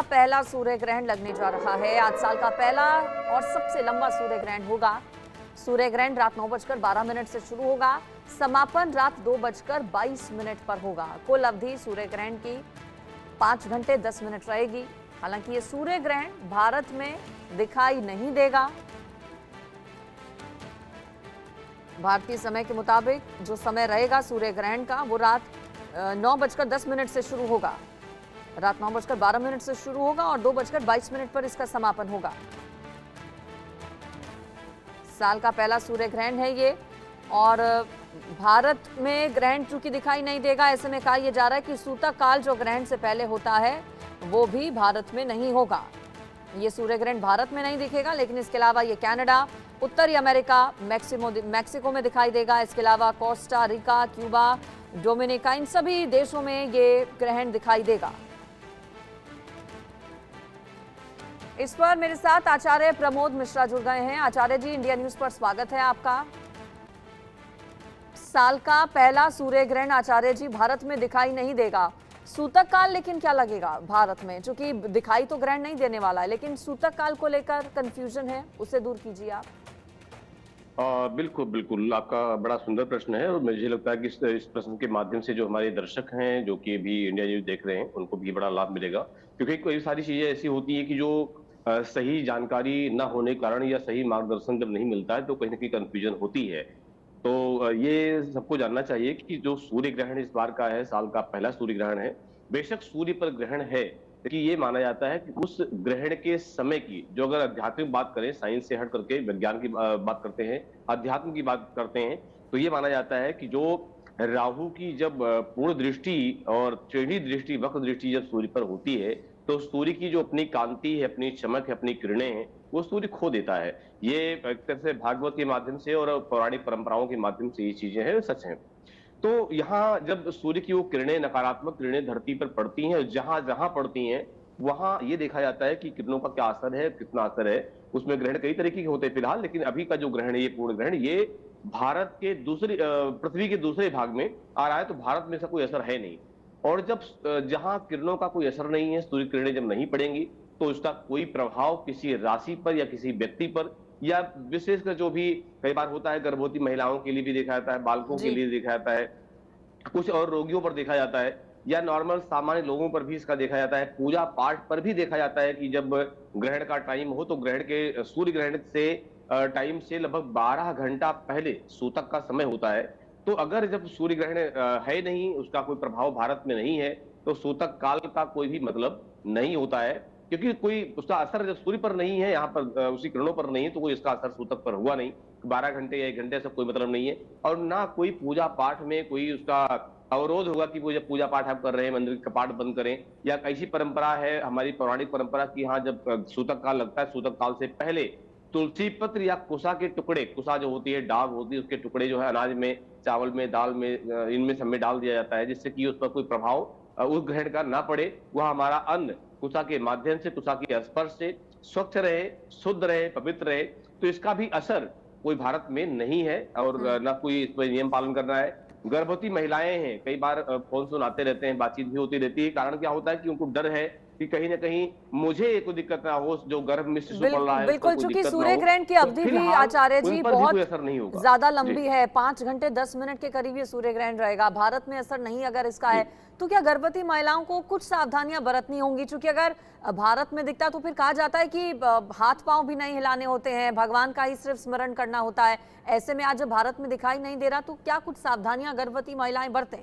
पहला सूर्य ग्रहण लगने जा रहा है। आज साल का पहला और सबसे लंबा सूर्य ग्रहण होगा। सूर्य ग्रहण रात 9:12 से शुरू होगा। समापन रात 2:22 पर होगा। कुल अवधि सूर्य ग्रहण की 5 घंटे 10 मिनट रहेगी। हालांकि ये सूर्य ग्रहण भारत में दिखाई नहीं देगा। भारतीय समय के मुताबिक जो समय रहेगा सूर्य ग्रहण का वो रात 9:10 से शुरू होगा। रात 9:12 से शुरू होगा और 2:22 पर इसका समापन होगा। साल का पहला सूर्य ग्रहण है ये, और भारत में ग्रहण चूंकि दिखाई नहीं देगा, ऐसे में कहा यह जा रहा है कि सूतक काल जो ग्रहण से पहले होता है वो भी भारत में नहीं होगा। ये सूर्य ग्रहण भारत में नहीं दिखेगा, लेकिन इसके अलावा ये कनाडा, उत्तरी अमेरिका, मैक्सिको में दिखाई देगा। इसके अलावा कोस्टा रिका, क्यूबा, डोमिनिका, इन सभी देशों में ये ग्रहण दिखाई देगा। इस पर मेरे साथ आचार्य प्रमोद मिश्रा जुड़ गए हैं। आचार्य जी, इंडिया न्यूज पर स्वागत है आपका। साल का पहला सूर्य ग्रहण आचार्य जी भारत में दिखाई नहीं देगा। सूतक काल लेकिन क्या लगेगा भारत में, क्योंकि दिखाई तो ग्रहण नहीं देने वाला है, लेकिन सूतक काल को लेकर कंफ्यूजन है, उसे दूर कीजिए आप। बिल्कुल बिल्कुल, आपका बड़ा सुंदर प्रश्न है और मुझे लगता है कि इस प्रश्न के माध्यम से जो हमारे दर्शक हैं, जो कि भी इंडिया न्यूज देख रहे हैं, उनको भी बड़ा लाभ मिलेगा। क्योंकि कई सारी चीजें ऐसी होती है कि जो सही जानकारी न होने के कारण या सही मार्गदर्शन जब नहीं मिलता है तो कहीं ना कहीं कंफ्यूजन होती है। तो ये सबको जानना चाहिए कि जो सूर्य ग्रहण इस बार का है, साल का पहला सूर्य ग्रहण है। बेशक सूर्य पर ग्रहण है, लेकिन ये माना जाता है कि उस ग्रहण के समय की, जो अगर आध्यात्मिक बात करें, साइंस से हट करके विज्ञान की बात करते हैं, अध्यात्म की बात करते हैं, तो ये माना जाता है कि जो राहु की जब पूर्ण दृष्टि और टेढ़ी दृष्टि, वक्र दृष्टि जब सूर्य पर होती है, तो सूर्य की जो अपनी कांति है, अपनी चमक है, अपनी किरणें हैं, वो सूर्य खो देता है। ये एक तरह से भागवत के माध्यम से और पौराणिक परंपराओं के माध्यम से ये चीजें हैं, सच हैं। तो यहाँ जब सूर्य की वो किरणें, नकारात्मक किरणें धरती पर पड़ती हैं, जहां जहां पड़ती हैं वहां ये देखा जाता है कि किरणों का क्या असर है, कितना असर है। उसमें ग्रहण कई तरीके के होते हैं फिलहाल, लेकिन अभी का जो ग्रहण है, ये पूर्ण ग्रहण, ये भारत के पृथ्वी के दूसरे भाग में आ रहा है, तो भारत में ऐसा कोई असर है नहीं। और जब जहां किरणों का कोई असर नहीं है, सूर्य किरणें जब नहीं पड़ेंगी, तो उसका कोई प्रभाव किसी राशि पर या किसी व्यक्ति पर, या विशेषकर जो भी कई बार होता है, गर्भवती महिलाओं के लिए भी देखा जाता है, बालकों के जी। लिए देखा जाता है, कुछ और रोगियों पर देखा जाता है, या नॉर्मल सामान्य लोगों पर भी इसका देखा जाता है, पूजा पाठ पर भी देखा जाता है कि जब ग्रहण का टाइम हो तो ग्रहण के सूर्य ग्रहण से टाइम से लगभग 12 घंटा पहले सूतक का समय होता है। तो अगर जब सूर्य ग्रहण है नहीं, उसका कोई प्रभाव भारत में नहीं है, तो सूतक काल का कोई भी मतलब नहीं होता है। क्योंकि कोई उसका असर जब सूर्य पर नहीं है, यहाँ पर उसी किरणों पर नहीं है, तो कोई इसका असर सूतक पर हुआ नहीं। 12 घंटे या 1 घंटे से कोई मतलब नहीं है। और ना कोई पूजा पाठ में कोई उसका अवरोध होगा कि वो जब पूजा पाठ आप कर रहे हैं, मंदिर के कपाट बंद करें, या ऐसी परंपरा है हमारी पौराणिक परंपरा की, हाँ, जब सूतक काल लगता है, सूतक काल से पहले तुलसी पत्र या कुसा के टुकड़े, कुसा जो होती है, डाग होती है, उसके टुकड़े जो है अनाज में, चावल में, दाल में, इनमें सब में डाल दिया जाता है, जिससे कि उस पर कोई प्रभाव उस ग्रहण का ना पड़े। वह हमारा अन्न कुसा के माध्यम से, कुसा के स्पर्श से स्वच्छ रहे, शुद्ध रहे, पवित्र रहे। तो इसका भी असर कोई भारत में नहीं है, और ना कोई इस पर नियम पालन करना है। गर्भवती महिलाएं हैं, कई बार फोन सुनाते रहते हैं, बातचीत भी होती रहती है। कारण क्या होता है कि उनको डर है कि कहीं ना कहीं मुझे कोई दिक्कत ना हो, जो गर्भ में शिशु पड़ रहा है उसको बिल्कुल, कोई चूंकि दिक्कत ना सूर्य हो। ग्रहण की तो अवधि भी फिलहाल आचार्य उन जी पर भी बहुत कोई असर नहीं होगा। ज्यादा जी। लंबी है, 5 घंटे 10 मिनट के करीब ये सूर्य ग्रहण रहेगा। भारत में असर नहीं अगर इसका है, तो क्या गर्भवती महिलाओं को कुछ सावधानियां बरतनी होंगी? क्योंकि अगर भारत में दिखता तो फिर कहा जाता है कि हाथ पांव भी नहीं हिलाने होते हैं, भगवान का ही सिर्फ स्मरण करना होता है। ऐसे में आज जब भारत में दिखाई नहीं दे रहा, तो क्या कुछ सावधानियां गर्भवती महिलाएं बरतें?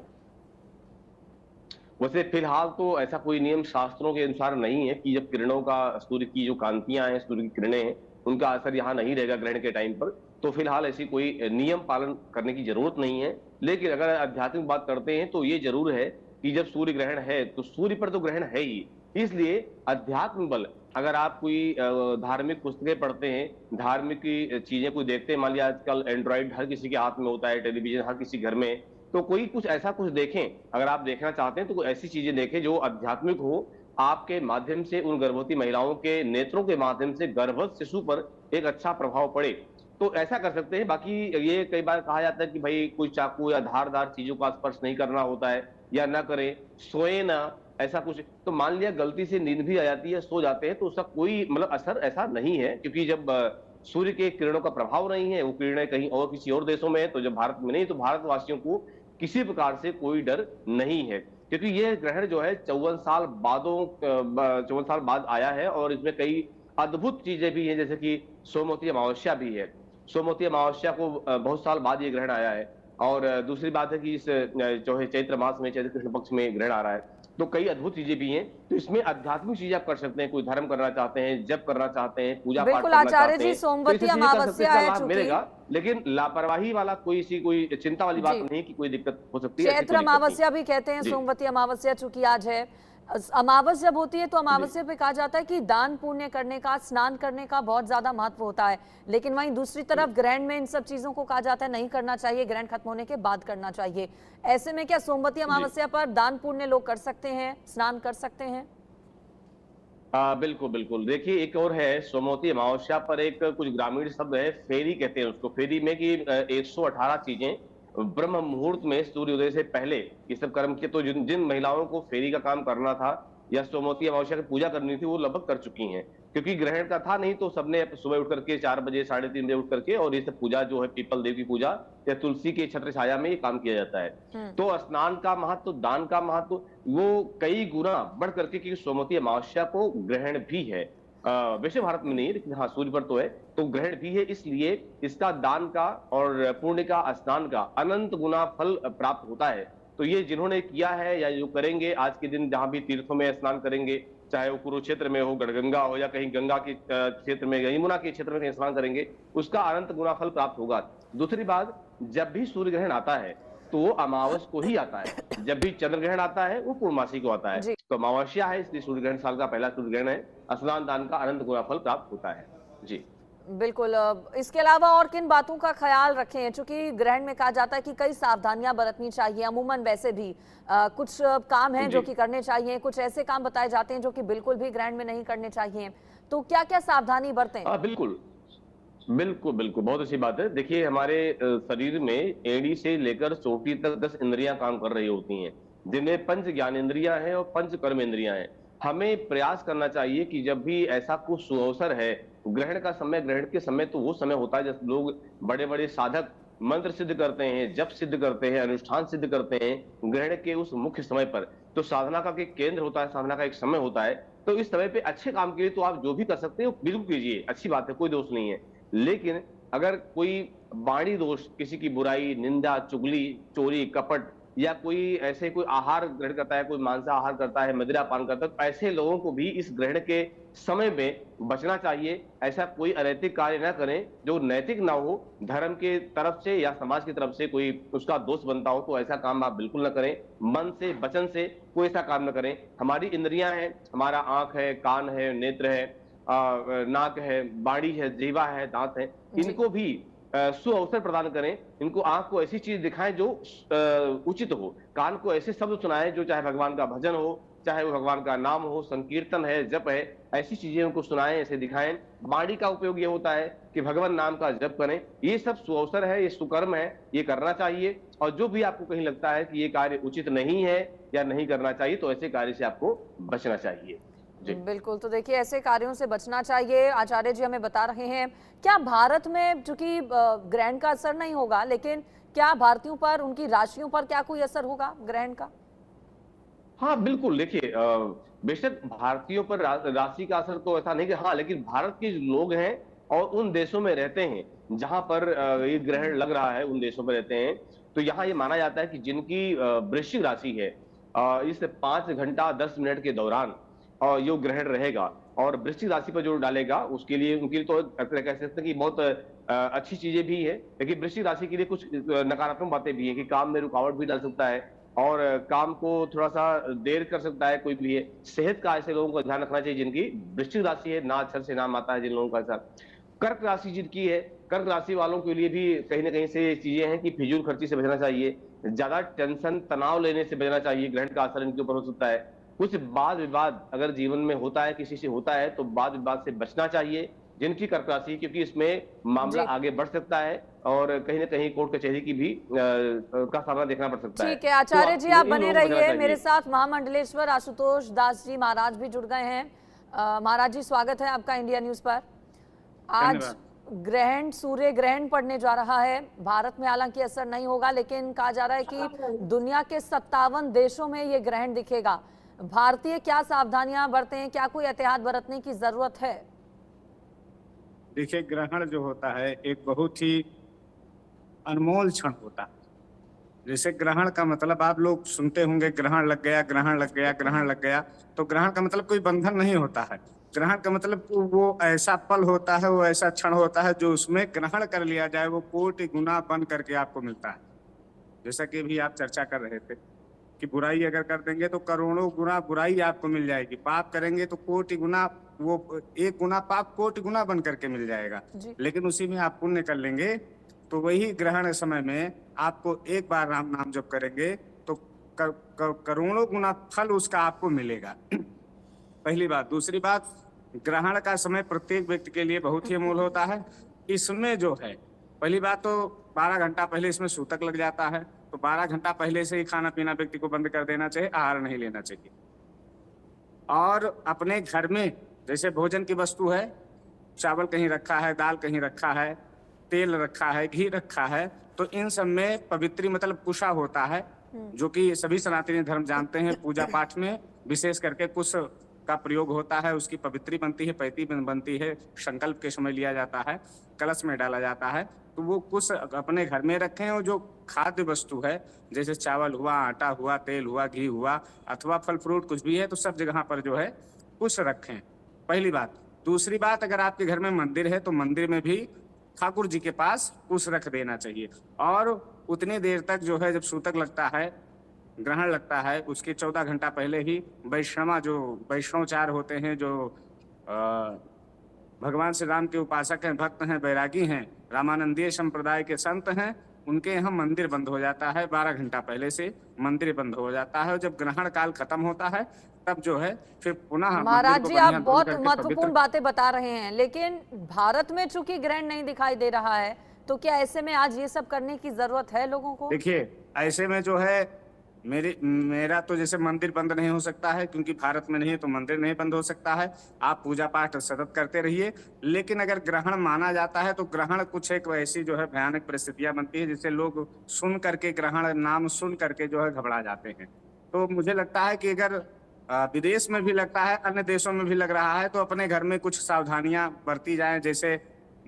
वैसे फिलहाल तो ऐसा कोई नियम शास्त्रों के अनुसार नहीं है कि जब किरणों का, सूर्य की जो कांतियां हैं, सूर्य की किरणें हैं, उनका असर यहाँ नहीं रहेगा ग्रहण के टाइम पर। तो फिलहाल ऐसी कोई नियम पालन करने की जरूरत नहीं है। लेकिन अगर आध्यात्मिक बात करते हैं तो ये जरूर है कि जब सूर्य ग्रहण है तो सूर्य पर तो ग्रहण है ही, इसलिए अध्यात्म बल, अगर आप कोई धार्मिक पुस्तकें पढ़ते हैं, धार्मिक की चीजें कोई देखते हैं, मान लिया आजकल एंड्रॉइड हर किसी के हाथ में होता है, टेलीविजन हर किसी घर में, तो कोई कुछ ऐसा कुछ देखें। अगर आप देखना चाहते हैं तो कोई ऐसी चीजें देखें जो आध्यात्मिक हो, आपके माध्यम से उन गर्भवती महिलाओं के नेत्रों के माध्यम से गर्भवत शिशु पर एक अच्छा प्रभाव पड़े, तो ऐसा कर सकते हैं। बाकी ये कई बार कहा जाता है कि भाई कोई चाकू या धारदार चीजों का स्पर्श नहीं करना होता है, या ना करें, सोए ना, ऐसा कुछ तो मान लिया गलती से नींद भी आ जाती है, सो जाते हैं, तो उसका कोई मतलब असर ऐसा नहीं है, क्योंकि जब सूर्य के किरणों का प्रभाव नहीं है, वो किरणें कहीं और किसी और देशों में है, तो जब भारत में नहीं, तो भारतवासियों को किसी प्रकार से कोई डर नहीं है, क्योंकि ये ग्रहण जो है 54 साल बाद आया है, और इसमें कई अद्भुत चीजें भी हैं, जैसे कि सोमवती अमावस्या भी है। सोमवती अमावस्या को बहुत साल बाद ये ग्रहण आया है। और दूसरी बात है कि इस जो है चैत्र मास में, चैत्र कृष्ण पक्ष में ग्रहण आ रहा है, तो कई अद्भुत चीजें भी हैं। तो इसमें आध्यात्मिक चीजें आप कर सकते हैं, कोई धर्म करना चाहते हैं, जप करना चाहते हैं, पूजा पाठ बिल्कुल करना आचार्य चाहते जी, हैं, तो सोमवती इसमें चीजें कर सकते हैं, अमावस्या इसका है लाभ चूंकि। मिलेगा। लेकिन लापरवाही वाला कोई चिंता वाली बात जी, नहीं कि कोई दिक्कत हो सकती है, ऐसी चैत्र कोई दिक्कत नहीं। अमावस्या भी कहते हैं, जी। सोमवती अमावस्या चूंकि आज है। अमावस जब होती है तो अमावस्या पे कहा जाता है कि दान पुण्य करने का, स्नान करने का बहुत ज्यादा महत्व होता है, लेकिन वहीं दूसरी तरफ ग्रहण में इन सब चीजों को कहा जाता है नहीं करना चाहिए, ग्रहण खत्म होने के बाद करना चाहिए। ऐसे में क्या सोमवती जी। अमावस्या पर दान पुण्य लोग कर सकते हैं, स्नान कर सकते हैं? बिल्कुल, बिल्कुल। देखिए, एक और है सोमवती अमावस्या पर एक कुछ ग्रामीण शब्द है, फेरी कहते हैं उसको। फेरी में कि 118 चीजें ब्रह्म मुहूर्त में सूर्योदय से पहले ये सब कर्म किए, तो जिन जिन महिलाओं को फेरी का काम करना था या सोमवती अमावस्या की पूजा करनी थी, वो लगभग कर चुकी हैं। क्योंकि ग्रहण का था नहीं, तो सबने सुबह उठ करके 4 बजे, साढ़े 3 बजे उठ करके, और ये सब पूजा जो है पीपल देव की पूजा या तुलसी के छत्र छाया में ये काम किया जाता है। हम्म। तो स्नान का महत्व, दान का महत्व वो कई गुना बढ़ करके, क्योंकि सोमवती अमावस्या को ग्रहण भी है। वैसे भारत में नहीं, लेकिन हाँ सूर्य पर तो है, तो ग्रहण भी है, इसलिए इसका दान का और पुण्य का, स्नान का अनंत गुना फल प्राप्त होता है। तो ये जिन्होंने किया है या जो करेंगे आज के दिन, जहां भी तीर्थों में स्नान करेंगे, चाहे वो कुरुक्षेत्र में हो, गढ़गंगा हो, या कहीं गंगा के क्षेत्र में, यमुना के क्षेत्र में कहीं स्नान करेंगे, उसका अनंत गुना फल प्राप्त होगा। दूसरी बात, जब भी सूर्य ग्रहण आता है तो वो अमावस को ही आता है, जब भी चंद्र ग्रहण आता है वो पूर्णमासी को आता है। जी, तो अमावस्या है, इसलिए सूर्य ग्रहण साल का पहला सूर्य ग्रहण है। स्नान दान का अनंत गुना फल प्राप्त होता है। जी। बिल्कुल। इसके अलावा और किन बातों का ख्याल रखें, चूंकि ग्रहण में कहा जाता है कि कई सावधानियां बरतनी चाहिए, अमूमन वैसे भी कुछ काम हैं जो जी। कि करने चाहिए, कुछ ऐसे काम बताए जाते हैं जो कि बिल्कुल भी ग्रहण में नहीं करने चाहिए, तो क्या क्या सावधानी बरतें? बिल्कुल, बिल्कुल, बिल्कुल, बहुत अच्छी बात है। देखिए, हमारे शरीर में एड़ी से लेकर चोटी तक 10 इंद्रियां काम कर रही होती हैं, जिनमें पंच ज्ञानेंद्रियां हैं और पंच कर्मेंद्रियां हैं। हमें प्रयास करना चाहिए कि जब भी ऐसा कुछ सुअवसर है, ग्रहण का समय, ग्रहण के समय तो वो समय होता है जब लोग, बड़े-बड़े साधक मंत्र सिद्ध करते हैं, जप सिद्ध करते हैं, अनुष्ठान सिद्ध करते हैं, ग्रहण के उस मुख्य समय पर। तो साधना का एक केंद्र होता है, साधना का एक समय होता है। तो इस समय पे अच्छे काम के लिए तो आप जो भी कर सकते हो, बिल्कुल कीजिए, अच्छी बात है, कोई दोष नहीं है। लेकिन अगर कोई वाणी दोष, किसी की बुराई, निंदा, चुगली, चोरी, कपट, या कोई ऐसे कोई आहार ग्रहण करता है, कोई मांसाहार करता है, मदिरा पान करता है, तो ऐसे लोगों को भी इस ग्रहण के समय में बचना चाहिए। ऐसा कोई अनैतिक कार्य ना करें जो नैतिक ना हो, धर्म के तरफ से या समाज की तरफ से कोई उसका दोष बनता हो, तो ऐसा काम आप बिल्कुल ना करें। मन से, वचन से कोई ऐसा काम ना करें। हमारी इंद्रियां हैं, हमारा आंख है, कान है, नेत्र है, नाक है, बाड़ी है, जीवा है, दांत है, जी, इनको भी सुअवसर प्रदान करें। इनको आंख को ऐसी चीज दिखाएं जो उचित हो, कान को ऐसे शब्द सुनाएं जो, चाहे भगवान का भजन हो, चाहे वो भगवान का नाम हो, संकीर्तन है, जप है, ऐसी चीजें उनको सुनाएं, ऐसे दिखाएं। वाणी का उपयोग ये होता है कि भगवान नाम का जप करें। ये सब सुअवसर है, ये सुकर्म है, ये करना चाहिए। और जो भी आपको कहीं लगता है कि ये कार्य उचित नहीं है या नहीं करना चाहिए, तो ऐसे कार्य से आपको बचना चाहिए। जी। बिल्कुल। तो देखिए, ऐसे कार्यों से बचना चाहिए। आचार्य जी हमें बता रहे हैं, क्या भारत में, चूंकि ग्रहण का असर नहीं होगा, लेकिन क्या भारतीयों पर, उनकी राशियों पर क्या कोई असर होगा ग्रहण का? हाँ, बिल्कुल। देखिए, बेशक भारतीयों पर राशि का असर तो ऐसा नहीं कि, हाँ, लेकिन भारत के जो लोग हैं और उन देशों में रहते हैं जहां पर ये ग्रहण लग रहा है, उन देशों में रहते हैं, तो यहाँ ये माना जाता है कि जिनकी वृश्चिक राशि है, इस 5 घंटा 10 मिनट के दौरान ये ग्रहण रहेगा, और वृश्चिक राशि पर जो डालेगा उसके लिए, उनके लिए तो कह सकते हैं कि बहुत अच्छी चीजें भी है, लेकिन वृश्चिक राशि के लिए कुछ नकारात्मक बातें भी है कि काम में रुकावट भी डाल सकता है, और काम को थोड़ा सा देर कर सकता है कोई भी है। सेहत का ऐसे लोगों को ध्यान रखना चाहिए जिनकी वृश्चिक राशि है, ना अक्षर से नाम आता है जिन लोगों का ऐसा। कर्क राशि जिनकी है, कर्क राशि वालों के लिए भी कहीं ना कहीं से चीजें हैं कि फिजूल खर्ची से बचना चाहिए, ज्यादा टेंशन, तनाव लेने से बचना चाहिए, ग्रहण का असर इनके ऊपर हो सकता है। कुछ वाद विवाद अगर जीवन में होता है, किसी से होता है, तो वाद विवाद से बचना चाहिए। जिनकी कर्क राशि, क्योंकि इसमें मामला जी। आगे बढ़ सकता है और कहीं न कहीं कोर्ट कचहरी की भी का सामना देखना पड़ सकता है। ठीक है, तो आचार्य जी आपको आप इन बने लोगों को बचना रहिए। मेरे चाहिए। साथ महामंडलेश्वर आशुतोष दास जी महाराज भी जुड़ गए हैं। महाराज जी स्वागत है आपका इंडिया न्यूज़ पर। आज धन्यवाद। ग्रहण, सूर्य ग्रहण पड़ने जा रहा है। भारत में हालांकि असर नहीं होगा, लेकिन कहा जा रहा है कि दुनिया के 57 देशों में ये ग्रहण दिखेगा। भारतीय क्या सावधानियां बरतें, क्या कोई एहतियात बरतने की जरूरत है? देखिए, ग्रहण जो होता है एक बहुत ही अनमोल क्षण होता है। जैसे ग्रहण का मतलब आप लोग सुनते होंगे, ग्रहण लग गया, ग्रहण लग गया, ग्रहण लग गया। तो ग्रहण का मतलब कोई बंधन नहीं होता है। ग्रहण का मतलब वो ऐसा पल होता है, वो ऐसा क्षण होता है जो उसमें ग्रहण कर लिया जाए, वो कोटि गुना बन करके आपको मिलता है। जैसा कि अभी आप चर्चा कर रहे थे कि बुराई अगर कर देंगे तो करोड़ों गुना बुराई आपको मिल जाएगी, पाप करेंगे तो कोटि गुना, वो एक गुना पाप कोटि गुना बन करके मिल जाएगा। जी। लेकिन उसी में आप पुण्य कर लेंगे तो वही ग्रहण समय में आपको एक बार राम नाम जप करेंगे तो करोड़ों गुना फल उसका आपको मिलेगा। पहली बात। दूसरी बात, ग्रहण का समय प्रत्येक व्यक्ति के लिए बहुत ही अमूल्य होता है। इसमें जो है, पहली बात तो 12 घंटा पहले इसमें सूतक लग जाता है, तो 12 घंटा पहले से ही खाना पीना व्यक्ति को बंद कर देना चाहिए, आहार नहीं लेना चाहिए। और अपने घर में जैसे भोजन की वस्तु है, चावल कहीं रखा है, दाल कहीं रखा है, तेल रखा है, घी रखा है, तो इन सब में पवित्री मतलब कुशा होता है, जो कि सभी सनातनी धर्म जानते हैं। पूजा पाठ में विशेष करके कुश का प्रयोग होता है, उसकी पवित्री बनती है, पैती बनती है, संकल्प के समय लिया जाता है, कलश में डाला जाता है। तो वो कुश अपने घर में रखें और जो खाद्य वस्तु है जैसे चावल हुआ, आटा हुआ, तेल हुआ, घी हुआ, अथवा फल फ्रूट कुछ भी है, तो सब जगह पर जो है कुश रखें, पहली बात। दूसरी बात, अगर आपके घर में मंदिर है तो मंदिर में भी ठाकुर जी के पास कुश रख देना चाहिए। और उतनी देर तक जो है, जब सूतक लगता है, ग्रहण लगता है, उसके 14 घंटा पहले ही वैष्णवचार होते हैं, जो भगवान श्री राम के उपासक हैं, भक्त हैं, बैरागी हैं, रामानंदीय संप्रदाय के संत हैं, उनके यहाँ मंदिर बंद हो जाता है। 12 घंटा पहले से मंदिर बंद हो जाता है और जब ग्रहण काल खत्म होता है तब जो है फिर पुनः मंदिर महाराज को जी आप बढ़िया धो बहुत करके महत्वपूर्ण बातें बता रहे हैं, लेकिन भारत में चूंकि ग्रहण नहीं दिखाई दे रहा है, तो क्या ऐसे में आज ये सब करने की जरूरत है लोगों को? देखिए, ऐसे में जो है मेरा तो जैसे मंदिर बंद नहीं हो सकता है, क्योंकि भारत में नहीं है तो मंदिर नहीं बंद हो सकता है। आप पूजा पाठ सतत करते रहिए। लेकिन अगर ग्रहण माना जाता है तो ग्रहण कुछ एक ऐसी जो है भयानक परिस्थितियां बनती है जिससे लोग सुन करके, ग्रहण नाम सुन करके जो है घबरा जाते हैं। तो मुझे लगता है कि अगर विदेश में भी लगता है, अन्य देशों में भी लग रहा है, तो अपने घर में कुछ सावधानियां बरती जाएं। जैसे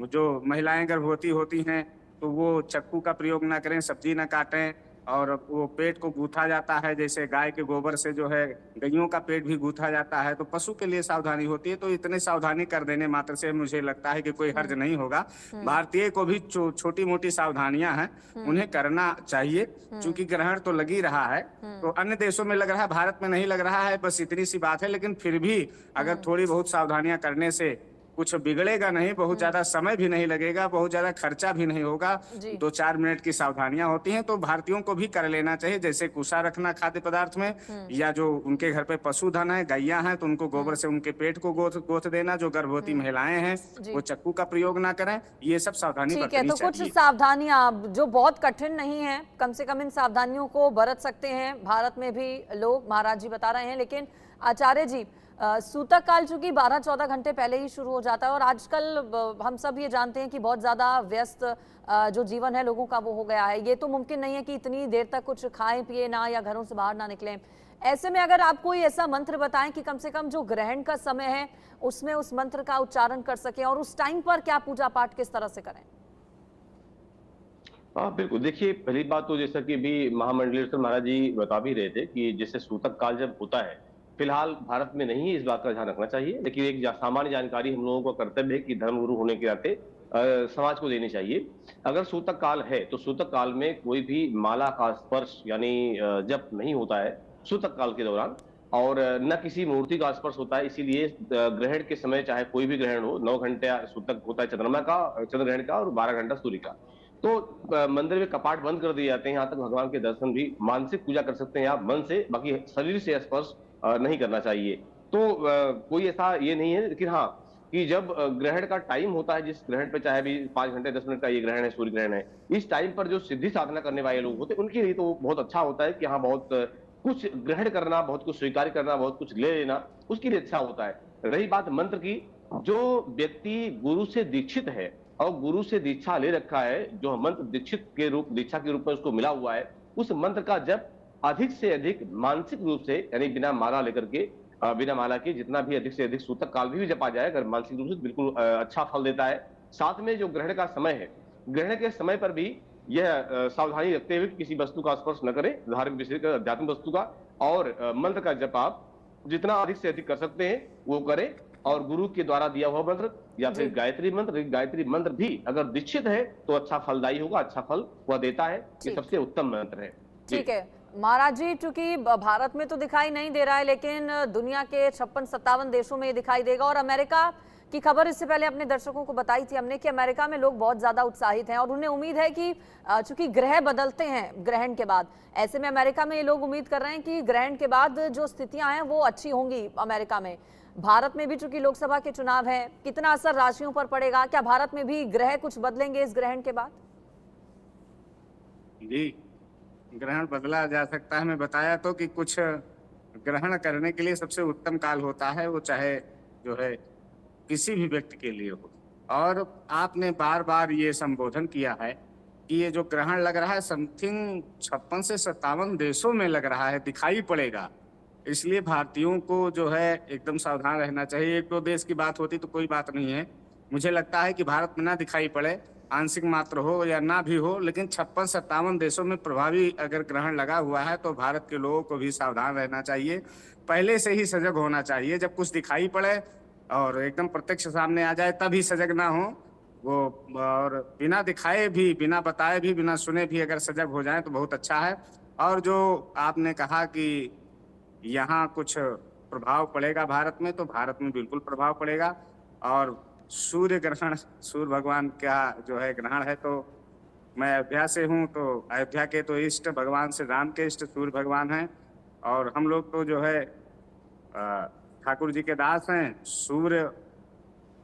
जो महिलाएं गर्भवती होती हैं तो वो चक्कू का प्रयोग ना करें, सब्जी ना काटें, और वो पेट को गूथा जाता है, जैसे गाय के गोबर से जो है गइयों का पेट भी गूथा जाता है, तो पशु के लिए सावधानी होती है। तो इतने सावधानी कर देने मात्र से मुझे लगता है कि कोई हर्ज नहीं होगा। भारतीय को भी छोटी मोटी सावधानियां हैं, उन्हें करना चाहिए, क्योंकि ग्रहण तो लग ही रहा है। तो अन्य देशों में लग रहा है, भारत में नहीं लग रहा है, बस इतनी सी बात है। लेकिन फिर भी अगर थोड़ी बहुत सावधानियां करने से कुछ बिगड़ेगा नहीं, बहुत ज्यादा समय भी नहीं लगेगा, बहुत ज्यादा खर्चा भी नहीं होगा। 2-4 मिनट की सावधानियां होती हैं, तो भारतीयों को भी कर लेना चाहिए। जैसे कुशा रखना खाद्य पदार्थ में, या जो उनके घर पे पशुधन है, गैया हैं, तो उनको गोबर से उनके पेट को गोथ देना। जो गर्भवती महिलाएं हैं वो चक्कू का प्रयोग ना करें। ये सब सावधानी ठीक है, बरतनी तो कुछ चाहिए। सावधानियां जो बहुत कठिन नहीं है, कम से कम इन सावधानियों को बरत सकते हैं भारत में भी लोग, महाराज जी बता रहे हैं। लेकिन आचार्य जी, सूतक काल चूंकि 12-14 घंटे पहले ही शुरू हो जाता है, और आजकल हम सब ये जानते हैं कि बहुत ज्यादा व्यस्त जो जीवन है लोगों का वो हो गया है। ये तो मुमकिन नहीं है कि इतनी देर तक कुछ खाएं पिए ना, या घरों से बाहर ना निकलें। ऐसे में अगर आप कोई ऐसा मंत्र बताएं कि कम से कम जो ग्रहण का समय है उसमें उस मंत्र का उच्चारण कर सकें, और उस टाइम पर क्या पूजा पाठ किस तरह से करें? हाँ बिल्कुल। देखिए, पहली बात तो जैसा कि अभी महामंडलेश्वर महाराज जी बता भी रहे थे कि जैसे सूतक काल जब होता है, फिलहाल भारत में नहीं है, इस बात का ध्यान रखना चाहिए। लेकिन एक सामान्य जानकारी हम लोगों का कर्तव्य है कि धर्मगुरु होने के नाते समाज को देनी चाहिए। अगर सूतक काल है तो सूतक काल में कोई भी माला का स्पर्श यानी जप नहीं होता है सूतक काल के दौरान, और न किसी मूर्ति का स्पर्श होता है। इसीलिए ग्रहण के समय चाहे कोई भी ग्रहण हो, 9 घंटे सूतक होता है चंद्र ग्रहण का, और 12 घंटा सूर्य का। तो मंदिर में कपाट बंद कर दिए जाते हैं। यहाँ तक भगवान के दर्शन भी मानसिक पूजा कर सकते हैं आप मन से, बाकी शरीर से स्पर्श नहीं करना चाहिए। तो कोई ऐसा ये नहीं है। लेकिन हाँ, कि जब ग्रहण का टाइम होता है, जिस ग्रहण पे चाहे भी 5 घंटे 10 मिनट का ये ग्रहण है, सूर्य ग्रहण है, इस टाइम पर जो सिद्धि साधना करने वाले लोग होते हैं उनके लिए तो बहुत अच्छा होता है कि हाँ, बहुत कुछ ग्रहण करना, बहुत कुछ स्वीकार करना, बहुत कुछ ले लेना, उसके लिए अच्छा होता है। रही बात मंत्र की, जो व्यक्ति गुरु से दीक्षित है और गुरु से दीक्षा ले रखा है, जो मंत्र दीक्षा के रूप में उसको मिला हुआ है, उस मंत्र का जब अधिक से अधिक मानसिक रूप से, यानी बिना माला लेकर के, बिना माला के जितना भी अधिक से अधिक सूतक काल भी जपा जाए अगर मानसिक रूप से, बिल्कुल अच्छा फल देता है। साथ में जो ग्रहण का समय है, ग्रहण के समय पर भी यह सावधानी रखते हुए कि किसी वस्तु का स्पर्श न करें, धार्मिक विषय का, आध्यात्मिक वस्तु का, और मंत्र का जप आप जितना अधिक से अधिक कर सकते हैं वो करें। और गुरु के द्वारा दिया हुआ मंत्र या फिर गायत्री मंत्र भी अगर दीक्षित है तो अच्छा फलदायी होगा, अच्छा फल वह देता है। ये सबसे उत्तम मंत्र है। ठीक है महाराज जी, चूंकि भारत में तो दिखाई नहीं दे रहा है, लेकिन दुनिया के 56-57 देशों में ये दिखाई देगा। और अमेरिका की खबर इससे पहले अपने दर्शकों को बताई थी हमने कि अमेरिका में लोग बहुत ज्यादा उत्साहित हैं और उन्हें उम्मीद है कि चूंकि ग्रह बदलते हैं ग्रहण के बाद, ऐसे में अमेरिका में ये लोग उम्मीद कर रहे हैं कि ग्रहण के बाद जो स्थितियां हैं वो अच्छी होंगी अमेरिका में। भारत में भी चूंकि लोकसभा के चुनाव है, कितना असर राशियों पर पड़ेगा? क्या भारत में भी ग्रह कुछ बदलेंगे इस ग्रहण के बाद? जी, ग्रहण बदला जा सकता है। मैं बताया तो कि कुछ ग्रहण करने के लिए सबसे उत्तम काल होता है, वो चाहे जो है किसी भी व्यक्ति के लिए हो। और आपने बार बार ये संबोधन किया है कि ये जो ग्रहण लग रहा है समथिंग 56 से 57 देशों में लग रहा है, दिखाई पड़ेगा। इसलिए भारतीयों को जो है एकदम सावधान रहना चाहिए। 1-2 देश की बात होती तो कोई बात नहीं है। मुझे लगता है कि भारत में ना दिखाई पड़े, आंशिक मात्र हो या ना भी हो, लेकिन 56-57 देशों में प्रभावी अगर ग्रहण लगा हुआ है तो भारत के लोगों को भी सावधान रहना चाहिए, पहले से ही सजग होना चाहिए। जब कुछ दिखाई पड़े और एकदम प्रत्यक्ष सामने आ जाए तभी सजग ना हो वो, और बिना दिखाए भी, बिना बताए भी, बिना सुने भी अगर सजग हो जाए तो बहुत अच्छा है। और जो आपने कहा कि यहाँ कुछ प्रभाव पड़ेगा भारत में, तो भारत में बिल्कुल प्रभाव पड़ेगा। और सूर्य ग्रहण, सूर्य भगवान का जो है ग्रहण है, तो मैं अयोध्या से हूँ, तो अयोध्या के तो इष्ट भगवान श्री राम के इष्ट सूर्य भगवान हैं। और हम लोग तो जो है ठाकुर जी के दास हैं। सूर्य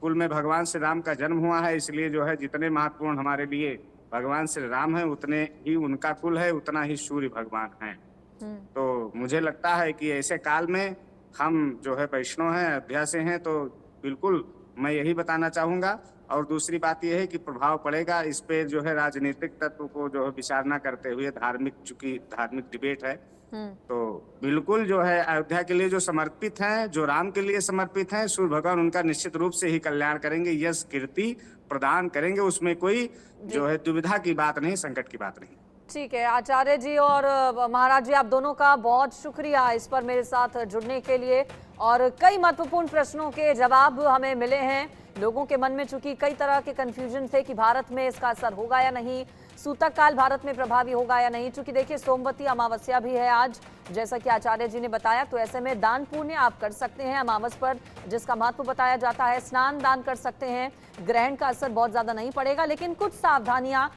कुल में भगवान श्री राम का जन्म हुआ है, इसलिए जो है जितने महत्वपूर्ण हमारे लिए भगवान श्री राम है उतने ही उनका कुल है, उतना ही सूर्य भगवान है। तो मुझे लगता है कि ऐसे काल में हम जो है वैष्णव हैं, अयोध्या से हैं, तो बिल्कुल मैं यही बताना चाहूंगा। और दूसरी बात यह है कि प्रभाव पड़ेगा इस पे जो है राजनीतिक तत्व को जो है विचारणा करते हुए, धार्मिक, चूंकि धार्मिक डिबेट है, तो बिल्कुल जो है अयोध्या के लिए जो समर्पित हैं, जो राम के लिए समर्पित हैं, सूर्य भगवान उनका निश्चित रूप से ही कल्याण करेंगे, यश कीर्ति प्रदान करेंगे। उसमें कोई जो है दुविधा की बात नहीं, संकट की बात नहीं। ठीक है आचार्य जी और महाराज जी, आप दोनों का बहुत शुक्रिया इस पर मेरे साथ जुड़ने के लिए। और कई महत्वपूर्ण प्रश्नों के जवाब हमें मिले हैं। लोगों के मन में चूंकि कई तरह के कंफ्यूजन थे कि भारत में इसका असर होगा या नहीं, सूतक काल भारत में प्रभावी होगा या नहीं। चूंकि देखिए सोमवती अमावस्या भी है आज, जैसा कि आचार्य जी ने बताया, तो ऐसे में दान पुण्य आप कर सकते हैं अमावस पर, जिसका महत्व बताया जाता है। स्नान दान कर सकते हैं। ग्रहण का असर बहुत ज्यादा नहीं पड़ेगा, लेकिन कुछ सावधानियां